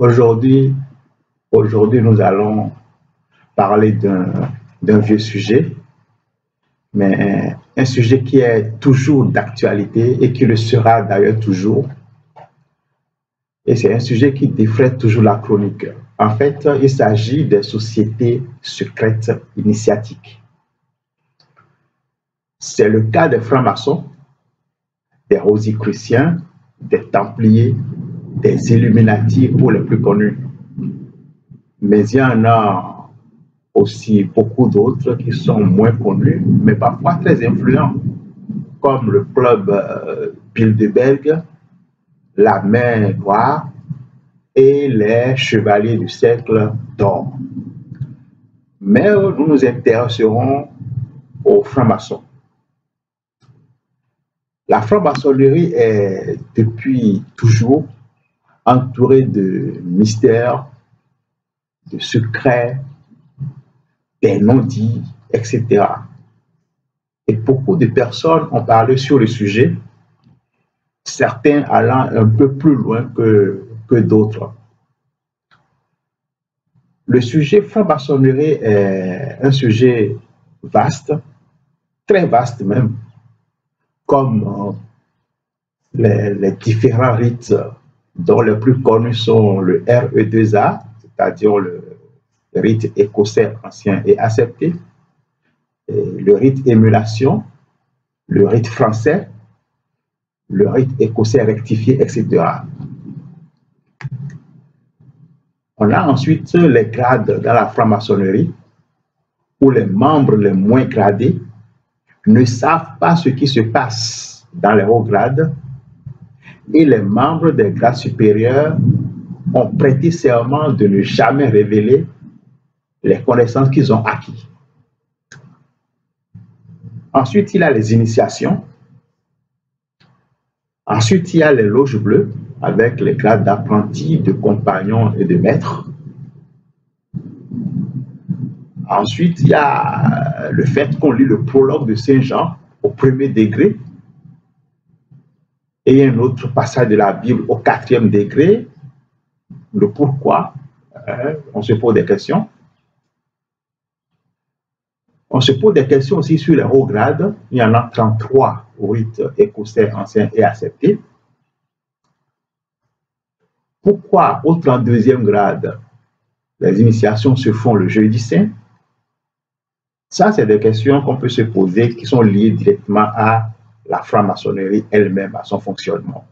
Aujourd'hui, nous allons parler d'un vieux sujet, mais un sujet qui est toujours d'actualité et qui le sera d'ailleurs toujours. Et c'est un sujet qui défraie toujours la chronique. En fait, il s'agit des sociétés secrètes initiatiques. C'est le cas des francs-maçons, des rosicruciens, des templiers, des illuminati pour les plus connus. Mais il y en a aussi beaucoup d'autres qui sont moins connus, mais parfois très influents, comme le club Bilderberg, la Main Noire et les Chevaliers du siècle d'or. Mais nous nous intéresserons aux francs-maçons. La franc-maçonnerie est depuis toujours entourée de mystères, de secrets, des non-dits, etc. Et beaucoup de personnes ont parlé sur le sujet, certains allant un peu plus loin que d'autres. Le sujet franc-maçonnerie est un sujet vaste, très vaste même, comme les différents rites dont les plus connus sont le RE2A, c'est-à-dire le rite écossais ancien et accepté, et le rite émulation, le rite français, le rite écossais rectifié, etc. On a ensuite les grades dans la franc-maçonnerie, où les membres les moins gradés ne savent pas ce qui se passe dans les hauts grades, et les membres des grades supérieurs ont prêté serment de ne jamais révéler les connaissances qu'ils ont acquises. Ensuite, il y a les initiations. Ensuite, il y a les loges bleues, avec les grades d'apprentis, de compagnons et de maîtres. Ensuite, il y a le fait qu'on lit le prologue de Saint Jean au premier degré et un autre passage de la Bible au 4e degré. Le pourquoi, on se pose des questions. On se pose des questions aussi sur les hauts grades. Il y en a 33 au rite écossais ancien et accepté. Pourquoi au 32e grade, les initiations se font le jeudi saint? Ça, c'est des questions qu'on peut se poser qui sont liées directement à la franc-maçonnerie elle-même, à son fonctionnement.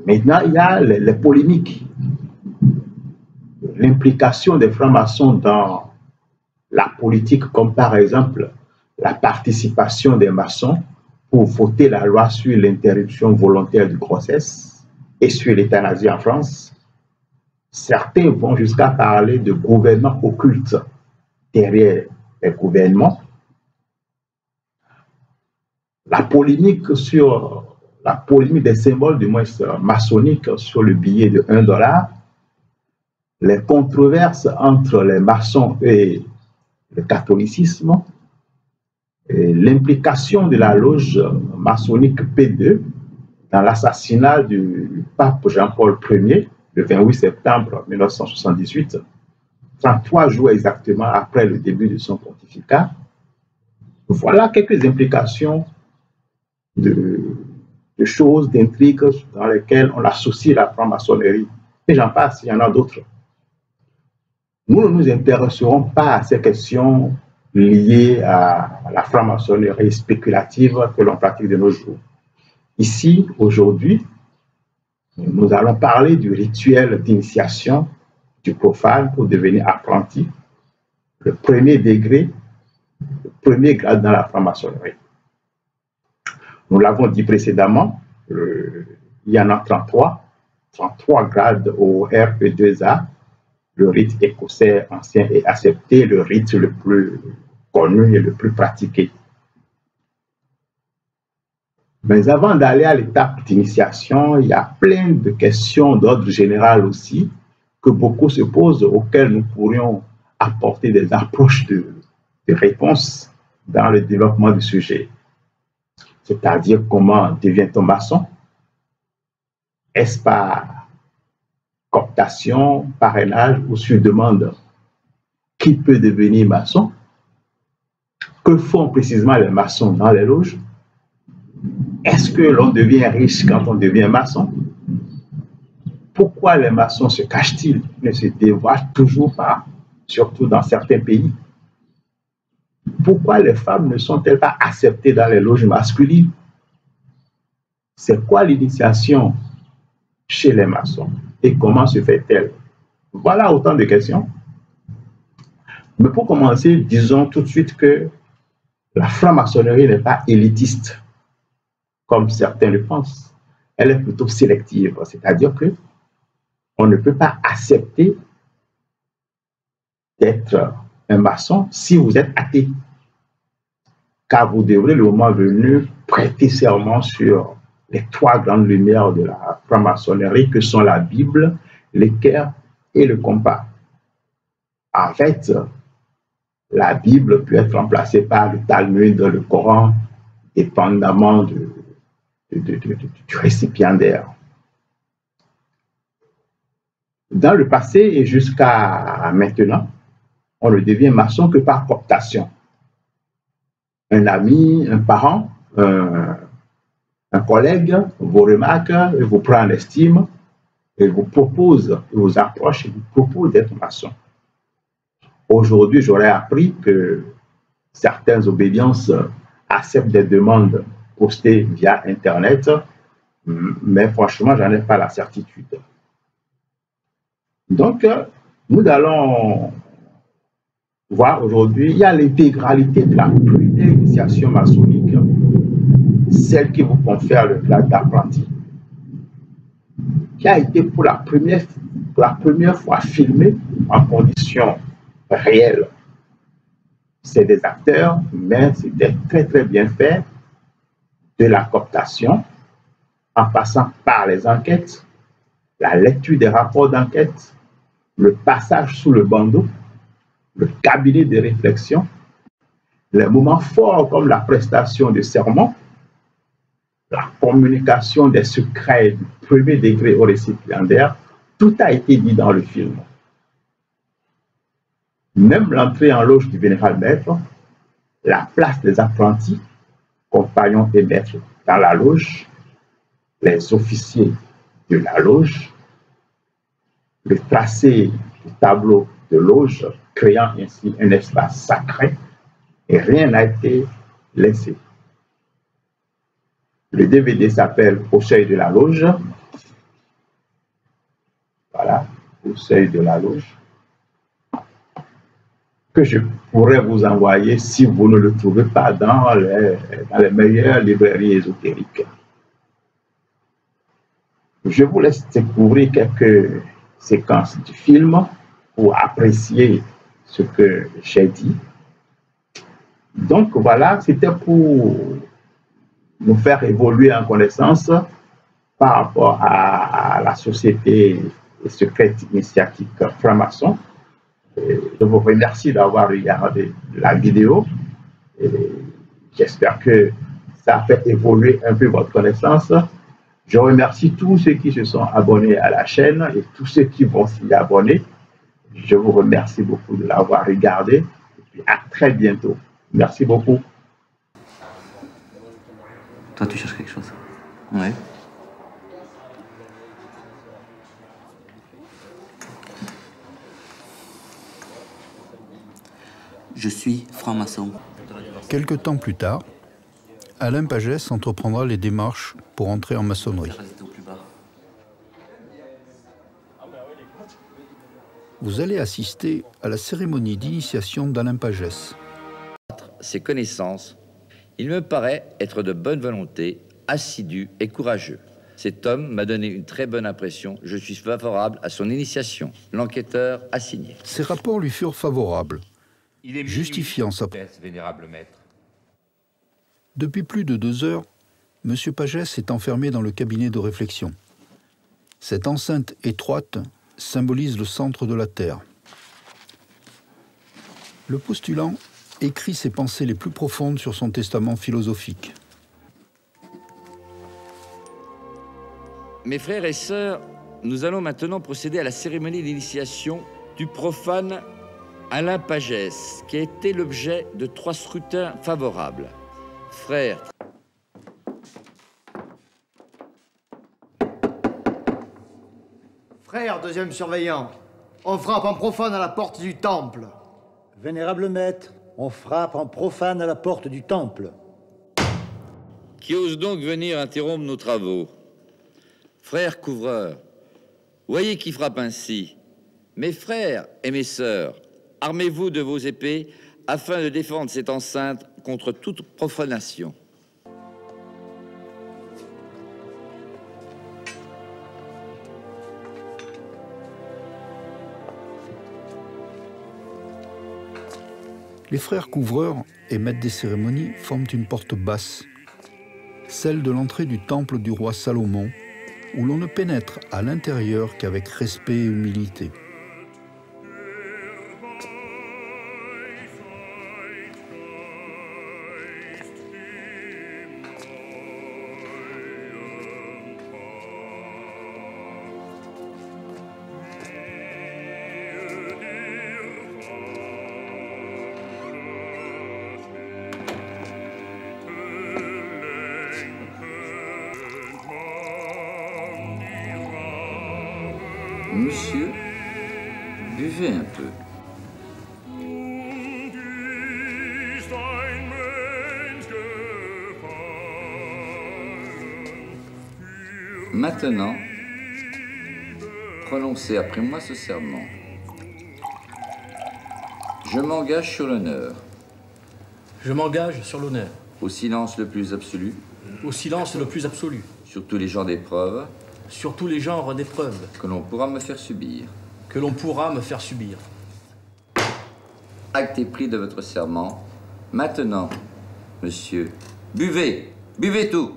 Maintenant, il y a les polémiques. L'implication des francs-maçons dans la politique, comme par exemple la participation des maçons pour voter la loi sur l'interruption volontaire de grossesse et sur l'euthanasie en France. Certains vont jusqu'à parler de gouvernement occulte derrière les gouvernements. La polémique des symboles du moins maçonniques sur le billet de $1, les controverses entre les maçons et le catholicisme, l'implication de la loge maçonnique P2 dans l'assassinat du pape Jean-Paul Ier le 28 septembre 1978, 33 jours exactement après le début de son pontificat. Voilà quelques implications de choses, d'intrigues dans lesquelles on associe la franc-maçonnerie. Et j'en passe, il y en a d'autres. Nous ne nous intéresserons pas à ces questions liées à la franc-maçonnerie spéculative que l'on pratique de nos jours. Ici, aujourd'hui, nous allons parler du rituel d'initiation du profane pour devenir apprenti, le premier degré, le premier grade dans la franc-maçonnerie. Nous l'avons dit précédemment, il y en a 33 grades au RE2A, le rite écossais ancien et accepté, le rite le plus connu et le plus pratiqué. Mais avant d'aller à l'étape d'initiation, il y a plein de questions d'ordre général aussi que beaucoup se posent, auxquelles nous pourrions apporter des approches de réponses dans le développement du sujet. C'est-à-dire, comment devient-on maçon? Est-ce par cooptation, parrainage ou sur demande. Qui peut devenir maçon? Que font précisément les maçons dans les loges? Est-ce que l'on devient riche quand on devient maçon? Pourquoi les maçons se cachent-ils, ne se dévoilent toujours pas, surtout dans certains pays? Pourquoi les femmes ne sont-elles pas acceptées dans les loges masculines? C'est quoi l'initiation chez les maçons et comment se fait-elle? Voilà autant de questions. Mais pour commencer, disons tout de suite que la franc-maçonnerie n'est pas élitiste, comme certains le pensent. Elle est plutôt sélective, c'est-à-dire que on ne peut pas accepter d'être un maçon si vous êtes athée, car vous devrez, le moment venu, prêter serment sur les trois grandes lumières de la franc-maçonnerie que sont la Bible, l'équerre et le compas. En fait, la Bible peut être remplacée par le Talmud, le Coran, dépendamment du récipiendaire. Dans le passé et jusqu'à maintenant, on ne devient maçon que par cooptation. Un ami, un parent, un collègue vous remarque et vous prend en estime et vous propose, vous approche et vous propose d'être maçon. Aujourd'hui, j'aurais appris que certaines obédiences acceptent des demandes postées via Internet, mais franchement, j'en ai pas la certitude. Donc, nous allons voir aujourd'hui, il y a l'intégralité de la première initiation maçonnique, celle qui vous confère le grade d'apprenti, qui a été pour la première fois filmée en conditions réelles. C'est des acteurs, mais c'était très très bien fait, de la cooptation, en passant par les enquêtes, la lecture des rapports d'enquête, le passage sous le bandeau, le cabinet de réflexion, les moments forts comme la prestation de serment, la communication des secrets du premier degré au récipiendaire, tout a été dit dans le film. Même l'entrée en loge du vénéral maître, la place des apprentis, compagnons et maîtres dans la loge, les officiers de la loge, le tracé du tableau de loge, créant ainsi un espace sacré, et rien n'a été laissé. Le DVD s'appelle Au seuil de la loge. Voilà, Au seuil de la loge, que je pourrais vous envoyer si vous ne le trouvez pas dans les meilleures librairies ésotériques. Je vous laisse découvrir quelques séquences du film pour apprécier ce que j'ai dit. Donc voilà, c'était pour nous faire évoluer en connaissance par rapport à la société secrète initiatique franc-maçon. Je vous remercie d'avoir regardé la vidéo. J'espère que ça a fait évoluer un peu votre connaissance. Je remercie tous ceux qui se sont abonnés à la chaîne et tous ceux qui vont s'y abonner. Je vous remercie beaucoup de l'avoir regardé. Et puis à très bientôt. Merci beaucoup. Toi, tu cherches quelque chose? Ouais. Je suis franc-maçon. Quelque temps plus tard, Alain Pagès entreprendra les démarches pour entrer en maçonnerie. Vous allez assister à la cérémonie d'initiation d'Alain Pagès. Ses connaissances, il me paraît être de bonne volonté, assidu et courageux. Cet homme m'a donné une très bonne impression. Je suis favorable à son initiation. L'enquêteur a signé. Ces rapports lui furent favorables, justifiant sa... vénérable maître. Depuis plus de 2 heures, M. Pagès est enfermé dans le cabinet de réflexion. Cette enceinte étroite symbolise le centre de la Terre. Le postulant écrit ses pensées les plus profondes sur son testament philosophique. Mes frères et sœurs nous allons maintenant procéder à la cérémonie d'initiation du profane Alain Pagès, qui a été l'objet de 3 scrutins favorables. Frère. Frère, deuxième surveillant, on frappe en profane à la porte du temple. Vénérable maître, on frappe en profane à la porte du temple. Qui ose donc venir interrompre nos travaux? Frères couvreurs, voyez qui frappe ainsi. Mes frères et mes sœurs, armez-vous de vos épées afin de défendre cette enceinte contre toute profanation. Les frères couvreurs et maîtres des cérémonies forment une porte basse, celle de l'entrée du temple du roi Salomon, où l'on ne pénètre à l'intérieur qu'avec respect et humilité. Monsieur, buvez un peu. Maintenant, prononcez après moi ce serment. Je m'engage sur l'honneur. Je m'engage sur l'honneur. Au silence le plus absolu. Au silence le plus absolu. Sur tous les genres d'épreuves. Sur tous les genres d'épreuves. Que l'on pourra me faire subir. Que l'on pourra me faire subir. Acte est pris de votre serment. Maintenant, monsieur, buvez, buvez tout.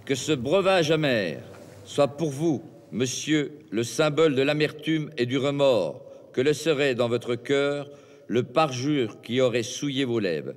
Que ce breuvage amer soit pour vous, monsieur, le symbole de l'amertume et du remords que le serait dans votre cœur le parjure qui aurait souillé vos lèvres.